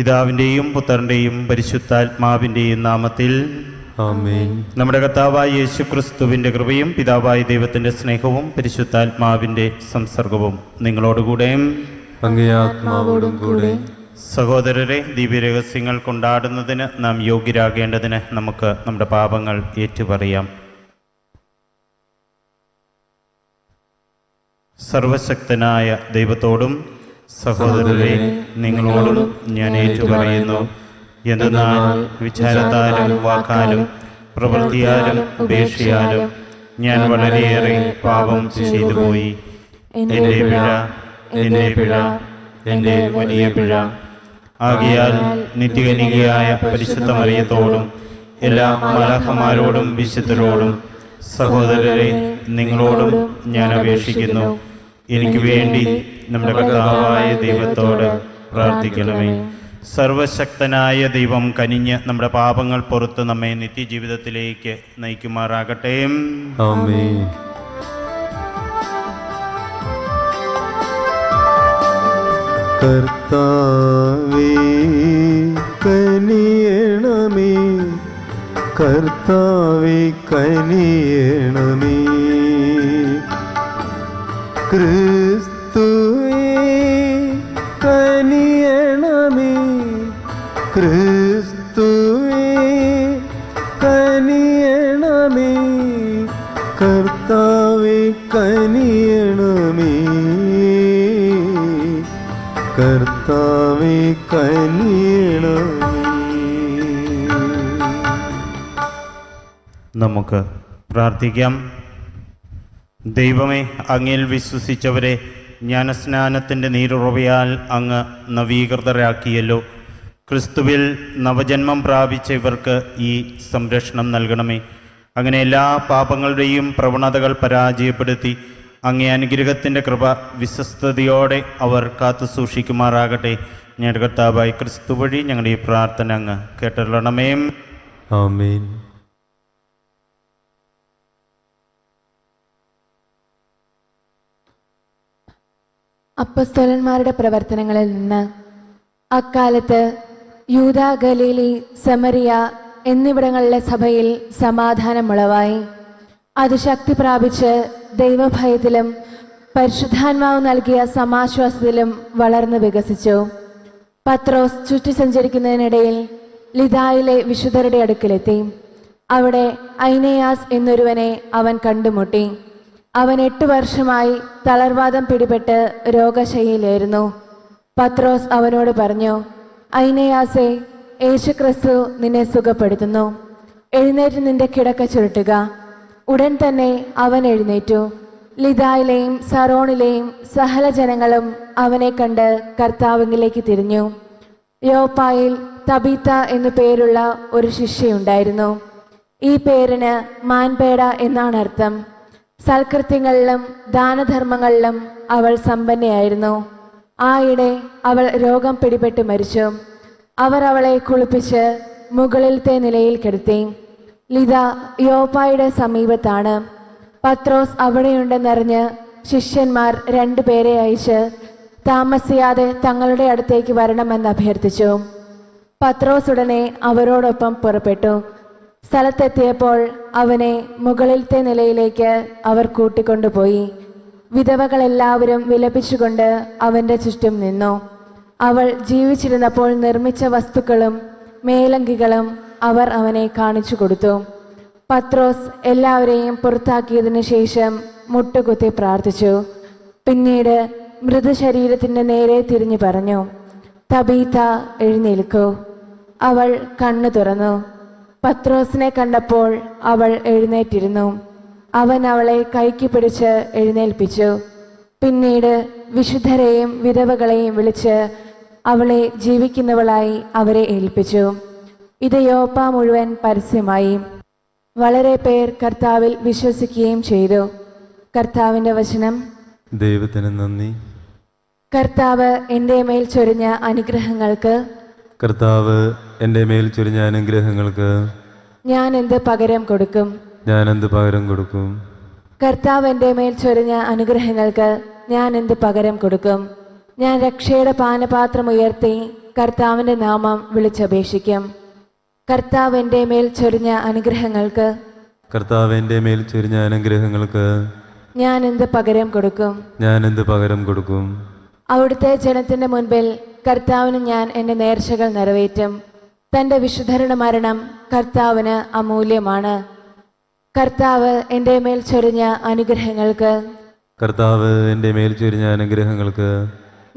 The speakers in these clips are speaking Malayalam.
പിതാവിൻ്റെയും പുത്രൻ്റെയും പരിശുദ്ധാത്മാവിൻ്റെയും നാമത്തിൽ ആമേൻ. നമ്മുടെ കർത്താവായ യേശുക്രിസ്തുവിൻ്റെ കൃപയും പിതാവായ ദൈവത്തിൻ്റെ സ്നേഹവും പരിശുദ്ധാത്മാവിൻ്റെ സംസർഗവും നിങ്ങളോടുകൂടെ അങ്ങേ ആത്മാവോടും കൂടെ. സഹോദരരെ, ദിവ്യരഹസ്യങ്ങൾ കൊണ്ടാടുന്നതിന് നാം യോഗ്യരാകേണ്ടതിന് നമുക്ക് നമ്മുടെ പാപങ്ങൾ ഏറ്റുപറയാം. സർവശക്തനായ ദൈവത്തോടും സഹോദരരെ നിങ്ങളോടും ഞാൻ ഏറ്റുപറയുന്നു. എന്തെന്നാൽ വിചാരത്താലും വാക്കാലും പ്രവൃത്തിയാലും ഉപേക്ഷയാലും ഞാൻ വളരെയേറെ പാപം ചെയ്തുപോയി. എൻ്റെ പിഴ, എൻ്റെ വലിയ പിഴ. ആകയാൽ നിത്യകന്യകയായ പരിശുദ്ധ മറിയത്തോടും എല്ലാ മാലാഖമാരോടും വിശുദ്ധരോടും സഹോദരരെ നിങ്ങളോടും ഞാൻ അപേക്ഷിക്കുന്നു, എനിക്ക് വേണ്ടി നമ്മുടെ കർത്താവായ ദൈവത്തോട് പ്രാർത്ഥിക്കണമേ. സർവശക്തനായ ദൈവം കനിഞ്ഞ് നമ്മുടെ പാപങ്ങൾ പുറത്ത് നമ്മെ നിത്യജീവിതത്തിലേക്ക് നയിക്കുമാറാകട്ടെ. ആമേൻ. കർത്താവേ കനിയണമേ, കർത്താവേ കനിയണമേ. ക്രിസ്തുവേ കനിയണമേ, ക്രിസ്തുവേ കനിയണമേ, കർത്താവേ കനിയണമേ, കർത്താവേ കനിയണമേ. നമുക്ക് പ്രാർത്ഥിക്കാം. ദൈവമേ, അങ്ങിൽ വിശ്വസിച്ചവരെ ജ്ഞാനസ്നാനത്തിൻ്റെ നീരുറവയാൽ അങ്ങ് നവീകൃതരാക്കിയല്ലോ. ക്രിസ്തുവിൽ നവജന്മം പ്രാപിച്ച ഇവർക്ക് ഈ സംരക്ഷണം നൽകണമേ. അങ്ങനെ എല്ലാ പാപങ്ങളുടെയും പ്രവണതകൾ പരാജയപ്പെടുത്തി അങ്ങേ അനുഗ്രഹത്തിൻ്റെ കൃപ വിശ്വസ്തയോടെ അവർ കാത്തു സൂക്ഷിക്കുമാറാകട്ടെ. ഞങ്ങളുടെ കർത്താവായ ക്രിസ്തു വഴി ഞങ്ങളുടെ ഈ പ്രാർത്ഥന അങ്ങ് കേട്ടരുളണമേ. ആമേൻ. അപ്പസ്തോലന്മാരുടെ പ്രവർത്തനങ്ങളിൽ നിന്ന് അക്കാലത്ത് യൂദ, ഗലീലി, സമറിയ എന്നിവിടങ്ങളിലെ സഭയിൽ സമാധാനമുളവായി. അത് ശക്തി പ്രാപിച്ച് ദൈവഭയത്തിലും പരിശുദ്ധാത്മാവ് നൽകിയ സമാശ്വാസത്തിലും വളർന്നു വികസിച്ചു. പത്രോസ് ചുറ്റി സഞ്ചരിക്കുന്നതിനിടയിൽ ലിദായിലെ വിശുദ്ധരുടെ അടുക്കിലെത്തി. അവിടെ ഐനയാസ് എന്നൊരുവനെ അവൻ കണ്ടുമുട്ടി. അവൻ 8 വർഷമായി തളർവാദം പിടിപെട്ട് രോഗശയ്യയിലായിരുന്നു. പത്രോസ് അവനോട് പറഞ്ഞു, ഐനയാസേ, യേശുക്രിസ്തു നിന്നെ സുഖപ്പെടുത്തുന്നു. എഴുന്നേറ്റ് നിന്റെ കിടക്ക ചുരുട്ടുക. ഉടൻ തന്നെ അവൻ എഴുന്നേറ്റു. ലിദായിലെയും സറോണിലെയും സകല ജനങ്ങളും അവനെ കണ്ട് കർത്താവിലേക്ക് തിരിഞ്ഞു. യോപ്പായിൽ തബീത്ത എന്നു പേരുള്ള ഒരു ശിഷ്യയുണ്ടായിരുന്നു. ഈ പേരിന് മാൻപേട എന്നാണ് അർത്ഥം. സൽകൃത്യങ്ങളിലും ദാനധർമ്മങ്ങളിലും അവൾ സമ്പന്നയായിരുന്നു. ആയിടെ അവൾ രോഗം പിടിപെട്ട് മരിച്ചു. അവർ അവളെ കുളിപ്പിച്ച് മുകളിലത്തെ നിലയിൽ കിടത്തി. ലിദ യോപ്പായുടെ സമീപത്താണ്. പത്രോസ് അവിടെയുണ്ടെന്നറിഞ്ഞ് ശിഷ്യന്മാർ 2 പേരെ അയച്ച് താമസിയാതെ തങ്ങളുടെ അടുത്തേക്ക് വരണമെന്ന് അഭ്യർത്ഥിച്ചു. പത്രോസ് ഉടനെ അവരോടൊപ്പം പുറപ്പെട്ടു. സ്ഥലത്തെത്തിയപ്പോൾ അവനെ മുകളിലത്തെ നിലയിലേക്ക് അവർ കൂട്ടിക്കൊണ്ടുപോയി. വിധവകളെല്ലാവരും വിലപിച്ചുകൊണ്ട് അവൻ്റെ ചുറ്റും നിന്നു. അവൾ ജീവിച്ചിരുന്നപ്പോൾ നിർമ്മിച്ച വസ്തുക്കളും മേലങ്കികളും അവർ അവനെ കാണിച്ചു കൊടുത്തു. പത്രോസ് എല്ലാവരെയും പുറത്താക്കിയതിനു ശേഷം മുട്ടുകുത്തി പ്രാർത്ഥിച്ചു. പിന്നീട് മൃതശരീരത്തിൻ്റെ നേരെ തിരിഞ്ഞു പറഞ്ഞു, തബീത്ത, എഴുന്നേൽക്കൂ. അവൾ കണ്ണു തുറന്നു. പത്രോസിനെ കണ്ടപ്പോൾ അവൾ എഴുന്നേറ്റിരുന്നു. അവൻ അവളെ കൈക്ക് പിടിച്ച് എഴുന്നേൽപ്പിച്ചു. പിന്നീട് വിശുദ്ധരെയും വിധവകളെയും വിളിച്ച് അവളെ ജീവിക്കുന്നവളായി അവരെ ഏൽപ്പിച്ചു. ഇത് യോപ്പ മുഴുവൻ പരസ്യമായി. വളരെ പേർ കർത്താവിൽ വിശ്വസിക്കുകയും ചെയ്തു. കർത്താവിൻ്റെ വചനം. ദൈവത്തിന് നന്ദി. കർത്താവ് എൻ്റെ മേൽ ചൊരിഞ്ഞ അനുഗ്രഹങ്ങൾക്ക് കർത്താവ് എൻ്റെ മേൽ ചൊരിഞ്ഞ അനുഗ്രഹങ്ങൾക്ക് ഞാൻ എന്ത് പകരം കൊടുക്കും? ഞാൻ എന്ത് പകരം കൊടുക്കും? കർത്താവ് എൻ്റെ മേൽ ചൊരിഞ്ഞ അനുഗ്രഹങ്ങൾക്ക് ഞാൻ എന്ത് പകരം കൊടുക്കും? ഞാൻ രക്ഷയുടെ പാനപാത്രം ഉയർത്തി കർത്താവിൻ്റെ നാമം വിളിച്ചപേക്ഷിക്കും. കർത്താവ് എൻ്റെ മേൽ ചൊരിഞ്ഞ അനുഗ്രഹങ്ങൾക്ക് കർത്താവ് എൻ്റെ മേൽ ചൊരിഞ്ഞ അനുഗ്രഹങ്ങൾക്ക് ഞാൻ എന്ത് പകരം കൊടുക്കും? ഞാൻ എന്ത് പകരം കൊടുക്കും? അവിടുത്തെ ജനത്തിൻ്റെ മുൻപിൽ കർത്താവിന് ഞാൻ എൻ്റെ നേർച്ചകൾ നിറവേറ്റും. തൻ്റെ വിശുദ്ധരുടെ മരണം കർത്താവിന് അമൂല്യമാണ്. കർത്താവ് എൻ്റെ മേൽ ചൊരിഞ്ഞ അനുഗ്രഹങ്ങൾക്ക് കർത്താവ് എൻ്റെ മേൽ ചൊരിഞ്ഞ അനുഗ്രഹങ്ങൾക്ക്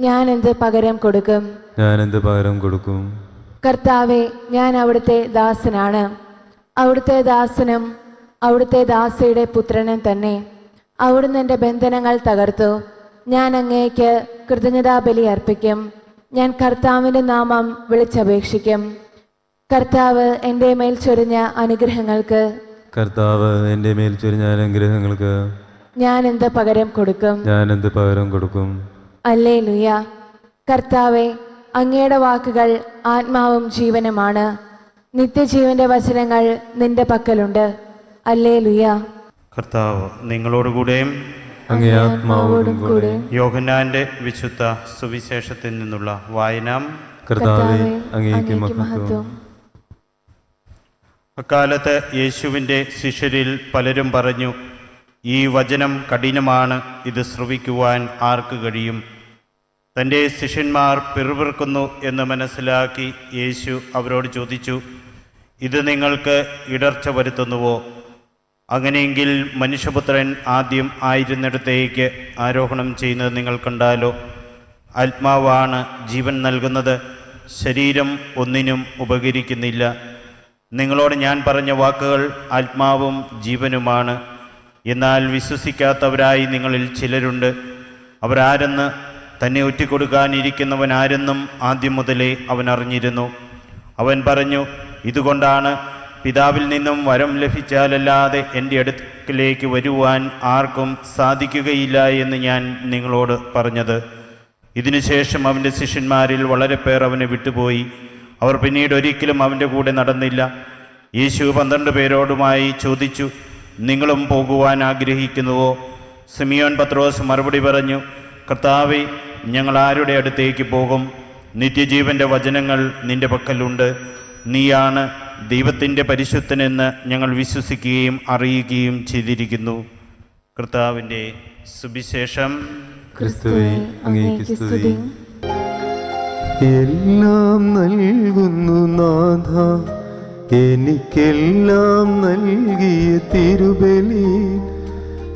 ഞാൻ എന്ത് പകരം കൊടുക്കും? ഞാൻ എന്ത് പകരം കൊടുക്കും? കർത്താവെ, ഞാൻ അവിടുത്തെ ദാസനാണ്, അവിടുത്തെ ദാസനും അവിടുത്തെ ദാസയുടെ പുത്രനും തന്നെ. അവിടുന്ന് എൻ്റെ ബന്ധനങ്ങൾ തകർത്തു. ഞാൻ അങ്ങേക്ക് കൃതജ്ഞതാബലി അർപ്പിക്കും. ഞാൻ കർത്താവിൻ്റെ നാമം വിളിച്ചപേക്ഷിക്കും. കർത്താവ് എൻ്റെ മേൽ ചൊരിഞ്ഞ അനുഗ്രഹങ്ങൾക്ക് കർത്താവ് എൻ്റെ മേൽ ചൊരിഞ്ഞ അനുഗ്രഹങ്ങൾക്ക് ഞാൻ എന്ത് പകരം കൊടുക്കും? ഞാൻ എന്ത് പകരം കൊടുക്കും? ഹല്ലേലൂയ. കർത്താവെ, അങ്ങയുടെ വാക്കുകൾ ആത്മാവും ജീവനുമാണ്. നിത്യജീവന്റെ വചനങ്ങൾ നിന്റെ പക്കലുണ്ട്. ഹല്ലേലൂയ. കർത്താവ് നിങ്ങളോടുകൂടെയും അങ്ങേ ആത്മാവോടും കൂടെ. യോഹന്നാന്റെ വിശുദ്ധ സുവിശേഷത്തിൽ നിന്നുള്ള വായന. കർത്താവേ, അങ്ങേക്ക് മഹത്വം. അക്കാലത്ത് യേശുവിൻ്റെ ശിഷ്യരിൽ പലരും പറഞ്ഞു, ഈ വചനം കഠിനമാണ്, ഇത് ശ്രവിക്കുവാൻ ആർക്ക് കഴിയും? തൻ്റെ ശിഷ്യന്മാർ പിറുപിറുക്കുന്നു എന്ന് മനസ്സിലാക്കി യേശു അവരോട് ചോദിച്ചു, ഇത് നിങ്ങൾക്ക് ഇടർച്ച വരുത്തുന്നുവോ? അങ്ങനെയെങ്കിൽ മനുഷ്യപുത്രൻ ആദ്യം ആയിരുന്നിടത്തേക്ക് ആരോഹണം ചെയ്യുന്നത് നിങ്ങൾ കണ്ടാലോ? ആത്മാവാണ് ജീവൻ നൽകുന്നത്, ശരീരം ഒന്നിനും ഉപകരിക്കുന്നില്ല. നിങ്ങളോട് ഞാൻ പറഞ്ഞ വാക്കുകൾ ആത്മാവും ജീവനുമാണ്. എന്നാൽ വിശ്വസിക്കാത്തവരായി നിങ്ങളിൽ ചിലരുണ്ട്. അവരാരെന്ന് തന്നെ ഒറ്റിക്കൊടുക്കാനിരിക്കുന്നവൻ ആരെന്നും ആദ്യം മുതലേ അവൻ അറിഞ്ഞിരുന്നു. അവൻ പറഞ്ഞു, ഇതുകൊണ്ടാണ് പിതാവിൽ നിന്നും വരം ലഭിച്ചാലല്ലാതെ എൻ്റെ അടുക്കലേക്ക് വരുവാൻ ആർക്കും സാധിക്കുകയില്ല എന്ന് ഞാൻ നിങ്ങളോട് പറഞ്ഞത്. ഇതിനുശേഷം അവൻ്റെ ശിഷ്യന്മാരിൽ വളരെ പേർ അവനെ വിട്ടുപോയി. അവർ പിന്നീട് ഒരിക്കലും അവൻ്റെ കൂടെ നടന്നില്ല. യേശു 12 പേരോടുമായി ചോദിച്ചു, നിങ്ങളും പോകുവാൻ ആഗ്രഹിക്കുന്നുവോ? സിമിയോൻ പത്രോസ് മറുപടി പറഞ്ഞു, കർത്താവേ, ഞങ്ങൾ ആരുടെ അടുത്തേക്ക് പോകും? നിത്യജീവൻ്റെ വചനങ്ങൾ നിന്റെ പക്കലുണ്ട്. നീയാണ് ദൈവത്തിൻ്റെ പരിശുദ്ധനെന്ന് ഞങ്ങൾ വിശ്വസിക്കുകയും അറിയുകയും ചെയ്തിരിക്കുന്നു. കർത്താവിൻ്റെ സുവിശേഷം. ക്രിസ്തുവേ, അങ്ങേക്ക് സ്തുതി. എല്ലാം നൽകുന്നു നാഥ, എനിക്കെല്ലാം നൽകിയ തിരുബലി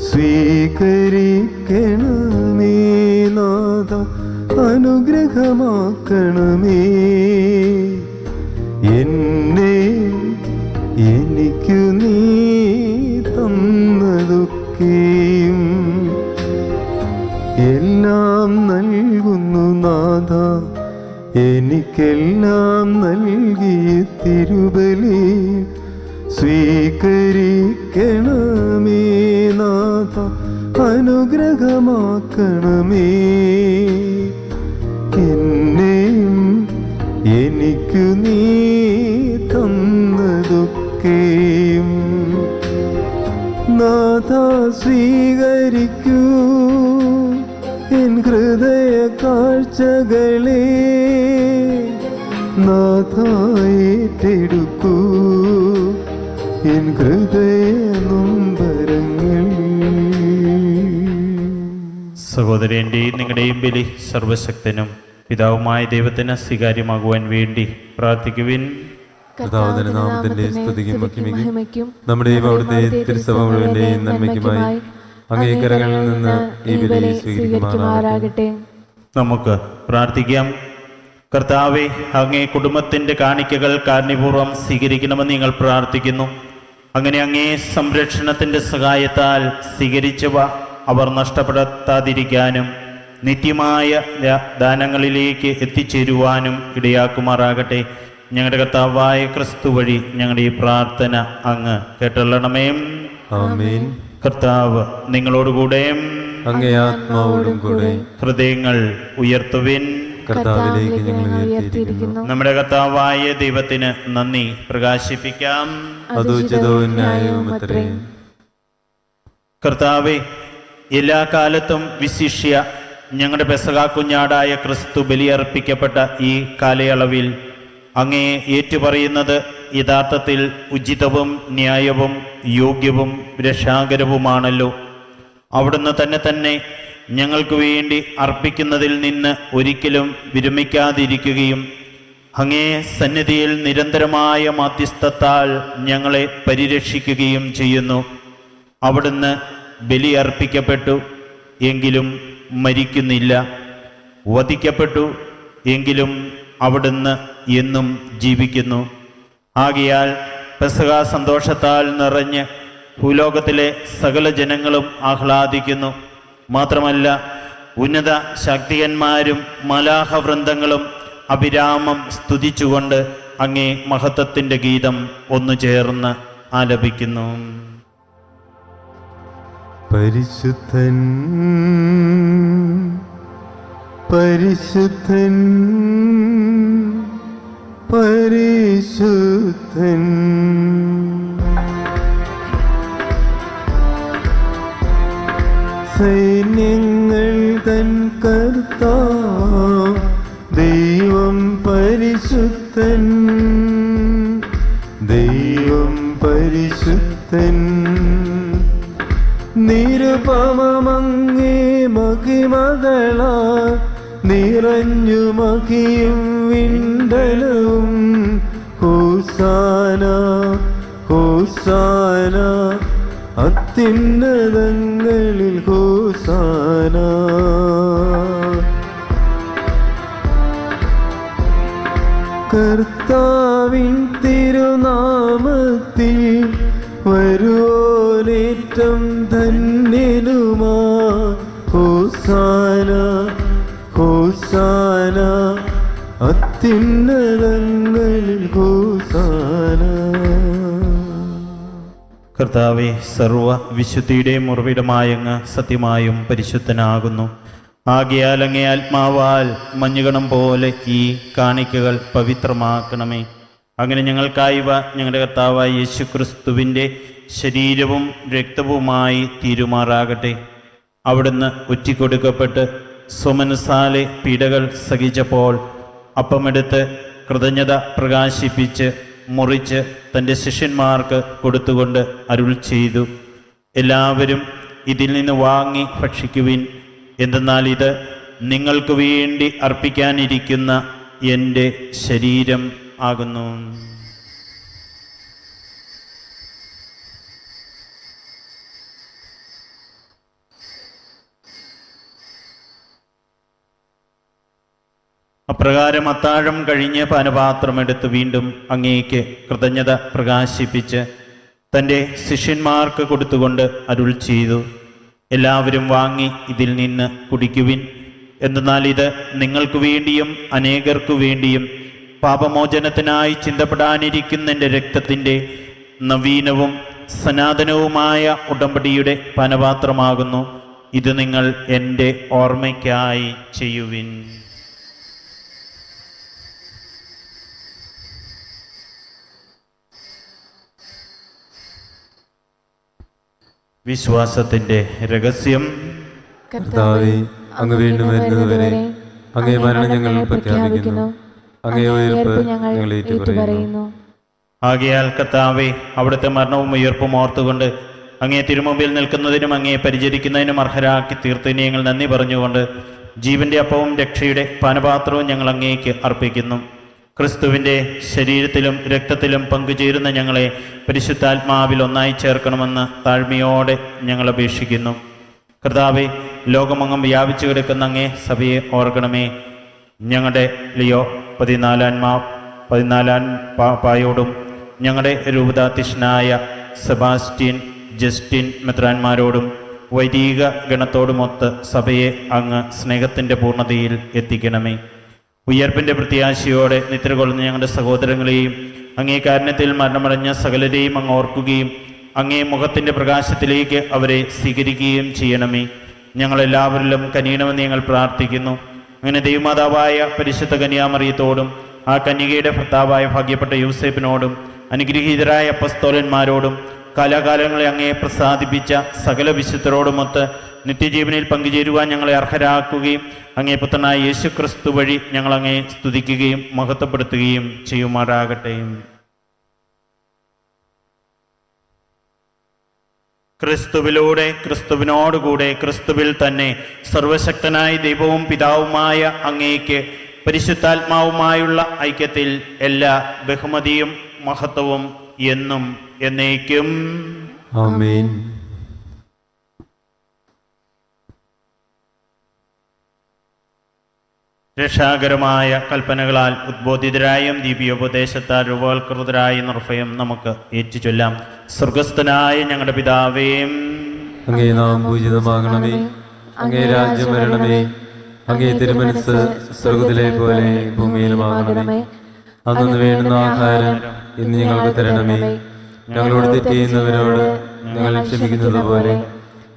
സ്വീകരിക്കണമേ നാഥ, അനുഗ്രഹമാക്കണമേ. എന്നെ എനിക്കു നീ തന്നതൊക്കെയും എല്ലാം നൽകുന്നു നാഥ, എനിക്കെല്ലാം നൽകിയ തിരുബലി സ്വീകരിക്കണമേ നാഥ, അനുഗ്രഹമാക്കണമേ. എന്നെയും എനിക്കു നീ തന്നതൊക്കെയും നാഥ സ്വീകരിക്കൂ എൻ ഹൃദയ കാഴ്ചകളെ, നാഥ ഏറ്റെടുക്കൂ എൻ ഹൃദയ നൊമ്പരങ്ങൾ. സഹോദരൻ്റെയും നിങ്ങളുടെയും ബലി സർവശക്തനും പിതാവുമായ ദൈവത്തിന് സ്വീകാര്യമാകുവാൻ വേണ്ടി പ്രാർത്ഥിക്കുവിൻ. കർത്താവിന്റെ നാമത്തിന്റെ സ്തുതിക്കും മഹിമയ്ക്കും നമ്മുടെയും അവിടുത്തെ തിരുസഭ മുഴുവന്റെയും നന്മയ്ക്കുമായി അങ്ങേ കരങ്ങളിൽ നിന്ന് ഈ ബലി സ്വീകരിക്കുമാറാകട്ടെ. നമുക്ക് പ്രാർത്ഥിക്കാം. കർത്താവെ, അങ്ങേ കുടുംബത്തിൻ്റെ കാണിക്കകൾ കാരുണ്യപൂർവ്വം സ്വീകരിക്കണമെന്ന് നിങ്ങൾ പ്രാർത്ഥിക്കുന്നു. അങ്ങനെ അങ്ങേ സംരക്ഷണത്തിൻ്റെ സഹായത്താൽ സ്വീകരിച്ചവ അവർ നഷ്ടപ്പെടുത്താതിരിക്കാനും നിത്യമായ ദാനങ്ങളിലേക്ക് എത്തിച്ചേരുവാനും ഇടയാക്കുമാറാകട്ടെ. ഞങ്ങളുടെ കർത്താവായ ക്രിസ്തു വഴി ഞങ്ങളുടെ ഈ പ്രാർത്ഥന അങ്ങ് കേട്ടള്ളണമേ. ആമേൻ. കർത്താവ് നിങ്ങളോടുകൂടെ അങ്ങേ ആത്മാവോടും കൂടെ. ഹൃദയങ്ങൾ ഉയർത്തുവിൻ. കർത്താവിലേക്ക് ഞങ്ങൾ ഉയർത്തിയിരിക്കുന്നു. നമ്മുടെ കർത്താവായ ദൈവത്തിന് നന്ദി പ്രകാശിപ്പിക്കാം. അത് ഉചിതവും ന്യായവുമത്രേ. കർത്താവെ, എല്ലാ കാലത്തും വിശിഷ്യ ഞങ്ങളുടെ പെസഹാ കുഞ്ഞാടായ ക്രിസ്തു ബലിയർപ്പിക്കപ്പെട്ട ഈ കാലയളവിൽ അങ്ങയെ ഏറ്റുപറയുന്നത് യഥാർത്ഥത്തിൽ ഉചിതവും ന്യായവും യോഗ്യവും രക്ഷാകരവുമാണല്ലോ. അവിടുന്ന് തന്നെ ഞങ്ങൾക്ക് വേണ്ടി അർപ്പിക്കുന്നതിൽ നിന്ന് ഒരിക്കലും വിരമിക്കാതിരിക്കുകയും അങ്ങേ സന്നിധിയിൽ നിരന്തരമായ മാധ്യസ്ഥത്താൽ ഞങ്ങളെ പരിരക്ഷിക്കുകയും ചെയ്യുന്നു. അവിടുന്ന് ബലിയർപ്പിക്കപ്പെട്ടു, എങ്കിലും മരിക്കുന്നില്ല. വധിക്കപ്പെട്ടു, എങ്കിലും അവിടുന്ന് എന്നും ജീവിക്കുന്നു. ആകയാൽ പെസഹ സന്തോഷത്താൽ നിറഞ്ഞ് ഭൂലോകത്തിലെ സകല ജനങ്ങളും ആഹ്ലാദിക്കുന്നു. മാത്രമല്ല, ഉന്നത ശാക്തികന്മാരും മലാഹവൃന്ദങ്ങളും അഭിരാമം സ്തുതിച്ചുകൊണ്ട് അങ്ങേ മഹത്വത്തിൻ്റെ ഗീതം ഒന്നു ചേർന്ന് ആലപിക്കുന്നു. പരിശുദ്ധൻ പരിശുദ്ധൻ പരിശുദ്ധൻ സൈന്യങ്ങൾ തൻ കർത്താവ് ദൈവം പരിശുദ്ധൻ, ദൈവം പരിശുദ്ധൻ. നിരുപമങ്ങേ മഹിമകളാ നിറഞ്ഞു മഹിയും വിണ്ടലവും. ഹോസാന ഹോസാന അത്യുന്നതങ്ങളിൽ ഹോസാന. കർത്താവിൻ തിരുനാമത്തിൽ വരുവോനേറ്റം ധന്യനുമാ. ഹോസാന ഹോസാന അത്യുന്നതങ്ങളിൽ ഹോസാന. കർത്താവെ, സർവ വിശുദ്ധിയുടെയും ഉറവിടമായങ്ങ് സത്യമായും പരിശുദ്ധനാകുന്നു. ആകയാൽ അങ്ങേ ആത്മാവാൽ മഞ്ഞുകണം പോലെ ഈ കാണിക്കകൾ പവിത്രമാക്കണമേ. അങ്ങനെ ഞങ്ങൾക്കായവ ഞങ്ങളുടെ കർത്താവായ യേശു ക്രിസ്തുവിൻ്റെ ശരീരവും രക്തവുമായി തീരുമാറാകട്ടെ. അവിടുന്ന് ഒറ്റിക്കൊടുക്കപ്പെട്ട് സ്വമനസാലെ പീഡകൾ സഹിച്ചപ്പോൾ അപ്പമെടുത്ത് കൃതജ്ഞത പ്രകാശിപ്പിച്ച് മുറിച്ച് തൻ്റെ ശിഷ്യന്മാർക്ക് കൊടുത്തുകൊണ്ട് അരുൾ ചെയ്തു, എല്ലാവരും ഇതിൽ നിന്ന് വാങ്ങി ഭക്ഷിക്കുവിൻ. എന്തെന്നാൽ ഇത് നിങ്ങൾക്ക് വേണ്ടി അർപ്പിക്കാനിരിക്കുന്ന എൻ്റെ ശരീരം ആകുന്നു. അപ്രകാരം അത്താഴം കഴിഞ്ഞ് പാനപാത്രമെടുത്ത് വീണ്ടും അങ്ങേക്ക് കൃതജ്ഞത പ്രകാശിപ്പിച്ച് തൻ്റെ ശിഷ്യന്മാർക്ക് കൊടുത്തുകൊണ്ട് അരുൾ ചെയ്തു, എല്ലാവരും വാങ്ങി ഇതിൽ നിന്ന് കുടിക്കുവിൻ. എന്തെന്നാൽ ഇത് നിങ്ങൾക്ക് വേണ്ടിയും അനേകർക്കു വേണ്ടിയും പാപമോചനത്തിനായി ചിന്തപ്പെടാനിരിക്കുന്ന എൻ്റെ രക്തത്തിൻ്റെ നവീനവും സനാതനവുമായ ഉടമ്പടിയുടെ പാനപാത്രമാകുന്നു. ഇത് നിങ്ങൾ എൻ്റെ ഓർമ്മയ്ക്കായി ചെയ്യുവിൻ. വിശ്വാസത്തിന്റെ രഹസ്യം. കർത്താവേ, അങ്ങ് വീണ്ടും വരുന്നതുവരെ അങ്ങേ മരണം ഞങ്ങൾ പ്രഖ്യാപിക്കുന്നു, അങ്ങേ ഉയർപ്പ് ഞങ്ങൾ ഏറ്റുപറയുന്നു. ആകയാൽ കർത്താവേ, അവിടുത്തെ മരണവും ഉയർപ്പും ഓർത്തുകൊണ്ട് അങ്ങേ തിരുമുമ്പിൽ നിൽക്കുന്നതിനും അങ്ങേ പരിചരിക്കുന്നതിനും അർഹരാക്കി തീർത്തതിന് ഞങ്ങൾ നന്ദി പറഞ്ഞുകൊണ്ട് ജീവന്റെ അപ്പവും രക്ഷയുടെ പാനപാത്രവും ഞങ്ങൾ അങ്ങേക്ക് അർപ്പിക്കുന്നു. ക്രിസ്തുവിൻ്റെ ശരീരത്തിലും രക്തത്തിലും പങ്കുചേരുന്ന ഞങ്ങളെ പരിശുദ്ധാത്മാവിൽ ഒന്നായി ചേർക്കണമെന്ന് താഴ്മയോടെ ഞങ്ങൾ അപേക്ഷിക്കുന്നു. കർത്താവെ, ലോകമങ്ങും വ്യാപിച്ചു കിടക്കുന്ന അങ്ങേ സഭയെ ഓർക്കണമേ. ഞങ്ങളുടെ ലിയോ 14 പാപ്പായോടും ഞങ്ങളുടെ രൂപതാധ്യക്ഷനായ സെബാസ്റ്റ്യൻ ജസ്റ്റിൻ മെത്രാന്മാരോടും വൈദിക ഗണത്തോടുമൊത്ത് സഭയെ അങ്ങ് സ്നേഹത്തിൻ്റെ പൂർണ്ണതയിൽ എത്തിക്കണമേ. ഉയർപ്പിൻ്റെ പ്രത്യാശയോടെ നിദ്ര കൊള്ളുന്ന ഞങ്ങളുടെ സഹോദരങ്ങളെയും അങ്ങേ കാരുണ്യത്തിൽ മരണമടഞ്ഞ സകലരെയും അങ്ങ് ഓർക്കുകയും അങ്ങേ മുഖത്തിൻ്റെ പ്രകാശത്തിലേക്ക് അവരെ സ്വീകരിക്കുകയും ചെയ്യണമേ. ഞങ്ങളെല്ലാവരിലും കനിയണമെന്ന് ഞങ്ങൾ പ്രാർത്ഥിക്കുന്നു. അങ്ങനെ ദൈവമാതാവായ പരിശുദ്ധ കന്യാമറിയത്തോടും ആ കന്യകയുടെ ഭർത്താവായ ഭാഗ്യപ്പെട്ട യൂസേപ്പിനോടും അനുഗ്രഹീതരായ അപ്പസ്തോലന്മാരോടും കാലാകാലങ്ങളെ അങ്ങേ പ്രസാദിപ്പിച്ച സകല വിശുദ്ധരോടുമൊത്ത് നിത്യജീവനിൽ പങ്കുചേരുവാൻ ഞങ്ങളെ അർഹരാക്കുകയും അങ്ങേ പുത്രനായ യേശു ക്രിസ്തു വഴി ഞങ്ങൾ അങ്ങേ സ്തുതിക്കുകയും മഹത്വപ്പെടുത്തുകയും ചെയ്യുമാറാകട്ടെ. ക്രിസ്തുവിലൂടെ, ക്രിസ്തുവിനോടുകൂടെ, ക്രിസ്തുവിൽ തന്നെ സർവശക്തനായ ദൈവവും പിതാവുമായ അങ്ങേക്ക് പരിശുദ്ധാത്മാവുമായുള്ള ഐക്യത്തിൽ എല്ലാ ബഹുമതിയും മഹത്വവും എന്നും എന്നേക്കും. ആമേൻ. രക്ഷാകരമായ കൽപ്പനകളാൽ ഉദ്ബോധിതരായും ദിവ്യോപദേശത്താൽ രൂപവൽകൃതരായ നിർഭയം നമുക്ക് ഏറ്റുചൊല്ലാം. സ്വർഗസ്ഥനായ ഞങ്ങളുടെ പിതാവേ, അങ്ങേ നാം പൂജിതമാകണമേ. അങ്ങേ രാജ്യം വരണമേ. അങ്ങേ തിരുമനസ് സ്വർഗത്തിലെ പോലെ ഭൂമിയിലുമാകണമേ. അന്നു വേണ്ടുന്ന ആഹാരം ഇന്ന് ഞങ്ങൾക്ക് തരണമേ. ഞങ്ങളോട് തെറ്റ് ചെയ്യുന്നവരോട് ഞങ്ങൾ ക്ഷമിക്കുന്നത് പോലെ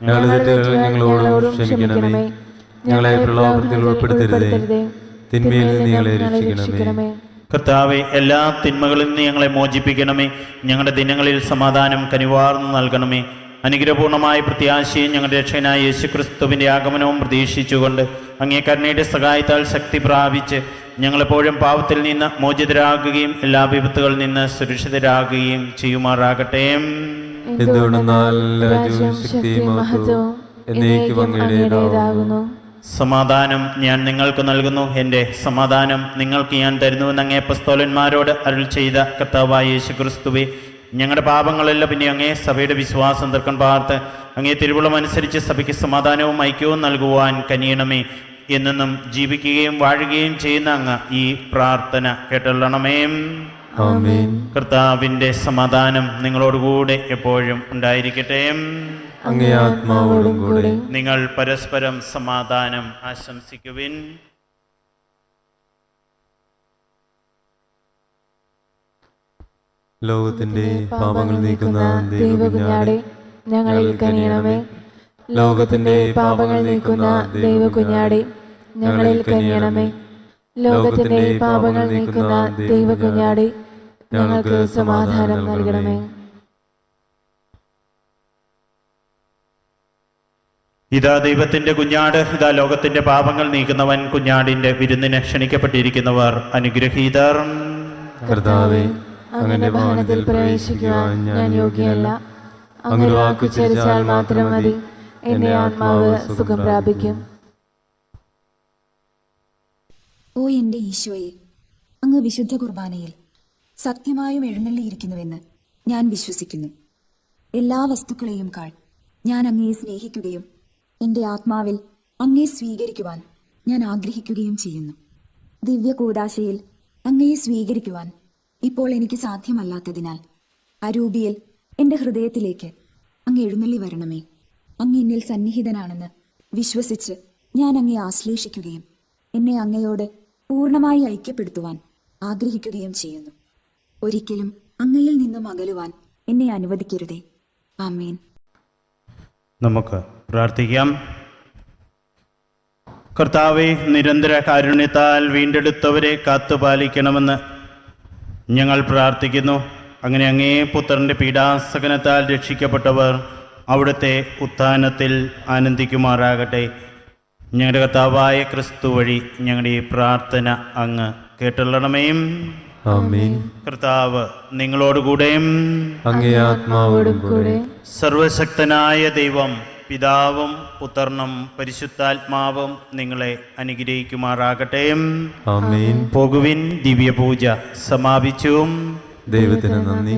ഞങ്ങളുടെ തെറ്റുകൾ ഞങ്ങളോട് ക്ഷമിക്കണമേ. ഞങ്ങളെ പ്രലോഭനത്തിൽ ഉൾപ്പെടുത്തരുതേ, തിന്മയിൽ നിന്ന് ഞങ്ങളെ രക്ഷിക്കണമേ. കർത്താവെ, എല്ലാ തിന്മകളിൽ നിന്ന് ഞങ്ങളെ മോചിപ്പിക്കണമേ. ഞങ്ങളുടെ ദിനങ്ങളിൽ സമാധാനം കനിവാർന്നു നൽകണമേ. അനുഗ്രഹപൂർണമായ പ്രത്യാശയും ഞങ്ങളുടെ രക്ഷകനായ യേശുക്രിസ്തുവിന്റെ ആഗമനവും പ്രതീക്ഷിച്ചുകൊണ്ട് അങ്ങേ കരുണയുടെ സഹായത്താൽ ശക്തി പ്രാപിച്ച് ഞങ്ങളെപ്പോഴും പാപത്തിൽ നിന്ന് മോചിതരാകുകയും എല്ലാ വിപത്തുകളിൽ നിന്ന് സുരക്ഷിതരാകുകയും ചെയ്യുമാറാകട്ടെ. എന്തുകൊണ്ടെന്നാൽ രാജ്യവും ശക്തിയും മഹത്വവും എന്നേക്കും അങ്ങയുടേതാകുന്നു. സമാധാനം ഞാൻ നിങ്ങൾക്ക് നൽകുന്നു, എൻ്റെ സമാധാനം നിങ്ങൾക്ക് ഞാൻ തരുന്നുവെന്ന് അങ്ങേ അപ്പോസ്തലന്മാരോട് അരുൾ ചെയ്ത കർത്താവായ യേശുക്രിസ്തുവേ, ഞങ്ങളുടെ പാപങ്ങളെല്ലാം പിന്നെ അങ്ങേ സഭയുടെ വിശ്വാസം തർക്കം പാർത്ത് അങ്ങേ തിരുവുളം അനുസരിച്ച് സഭയ്ക്ക് സമാധാനവും ഐക്യവും നൽകുവാൻ കനിയണമേ. എന്നെന്നും ജീവിക്കുകയും വാഴുകയും ചെയ്യുന്ന അങ്ങ് ഈ പ്രാർത്ഥന കേട്ടൊള്ളണമേ. ആമേൻ. കർത്താവിൻ്റെ സമാധാനം നിങ്ങളോടുകൂടെ എപ്പോഴും ഉണ്ടായിരിക്കട്ടെ. അങ്ങേ ആത്മാവോടും കൂടെ. നിങ്ങൾ പരസ്പരം സമാധാനം ആശംസിക്കുവിൻ. ലോകത്തിന്റെ പാപങ്ങൾ നീക്കുന്ന ദൈവകുഞ്ഞാടേ, ഞങ്ങളിൽ കനിയണമേ. ലോകത്തിന്റെ പാപങ്ങൾ നീക്കുന്ന ദൈവകുഞ്ഞാടേ, ഞങ്ങളിൽ കനിയണമേ. ലോകത്തിന്റെ പാപങ്ങൾ നീക്കുന്ന ദൈവകുഞ്ഞാടേ, ഞങ്ങൾക്ക് സമാധാനം നൽകണമേ. ഇതാ ദൈവത്തിന്റെ കുഞ്ഞാട്, ഇതാ ലോകത്തിന്റെ പാപങ്ങൾ നീക്കുന്നവൻ. കുഞ്ഞാടിന്റെ വിരുന്നിന് ക്ഷണിക്കപ്പെട്ടിരിക്കുന്നവർ അനുഗ്രഹീതർ. കർത്താവേ, അങ്ങയുടെ ഭവനത്തിൽ പ്രവേശിക്കുവാൻ ഞാൻ യോഗ്യനല്ല. അങ്ങ് വാക്കുച്ചരിച്ചാൽ മാത്രം മതി, എന്റെ ആത്മാവ് സുഖം പ്രാപിക്കും. ഓ എൻ്റെ ഈശോയെ, അങ്ങ് വിശുദ്ധ കുർബാനയിൽ സത്യമായും എഴുന്നള്ളിയിരിക്കുന്നുവെന്ന് ഞാൻ വിശ്വസിക്കുന്നു. എല്ലാ വസ്തുക്കളെയും കാൾ ഞാൻ അങ്ങയെ സ്നേഹിക്കുകയും എൻ്റെ ആത്മാവിൽ അങ്ങയെ സ്വീകരിക്കുവാൻ ഞാൻ ആഗ്രഹിക്കുകയും ചെയ്യുന്നു. ദിവ്യ കൂദാശയിൽ അങ്ങയെ സ്വീകരിക്കുവാൻ ഇപ്പോൾ എനിക്ക് സാധ്യമല്ലാത്തതിനാൽ അരൂപിയിൽ എൻ്റെ ഹൃദയത്തിലേക്ക് അങ്ങ് എഴുന്നള്ളി വരണമേ. അങ്ങ് എന്നിൽ സന്നിഹിതനാണെന്ന് വിശ്വസിച്ച് ഞാൻ അങ്ങയെ ആശ്ലേഷിക്കുകയും എന്നെ അങ്ങയോട് പൂർണ്ണമായി ഐക്യപ്പെടുത്തുവാൻ ആഗ്രഹിക്കുകയും ചെയ്യുന്നു. ഒരിക്കലും അങ്ങയിൽ നിന്നും അകലുവാൻ എന്നെ അനുവദിക്കരുതേ. ആമേൻ. നമുക്ക് പ്രാർത്ഥിക്കാം. കർത്താവെ, നിരന്തര കാരുണ്യത്താൽ വീണ്ടെടുത്തവരെ കാത്തുപാലിക്കണമെന്ന് ഞങ്ങൾ പ്രാർത്ഥിക്കുന്നു. അങ്ങനെ അങ്ങേ പുത്രന്റെ പീഡാസകനത്താൽ രക്ഷിക്കപ്പെട്ടവർ അവിടുത്തെ ഉത്ഥാനത്തിൽ ആനന്ദിക്കുമാറാകട്ടെ. ഞങ്ങളുടെ കർത്താവായ ക്രിസ്തു വഴി ഞങ്ങളുടെ ഈ പ്രാർത്ഥന അങ്ങ് കേട്ടുള്ളണമേ. ആമേൻ. കർത്താവ് നിങ്ങളോടുകൂടെയും അങ്ങേ ആത്മാവോടും കൂടെ. സർവശക്തനായ ദൈവം പിതാവും പുത്രനും പരിശുദ്ധാത്മാവും നിങ്ങളെ അനുഗ്രഹിക്കുമാറാകട്ടെ. ആമേൻ. പോകുവിൻ, ദിവ്യപൂജ സമാപിച്ചു. ദൈവത്തിന് നന്ദി.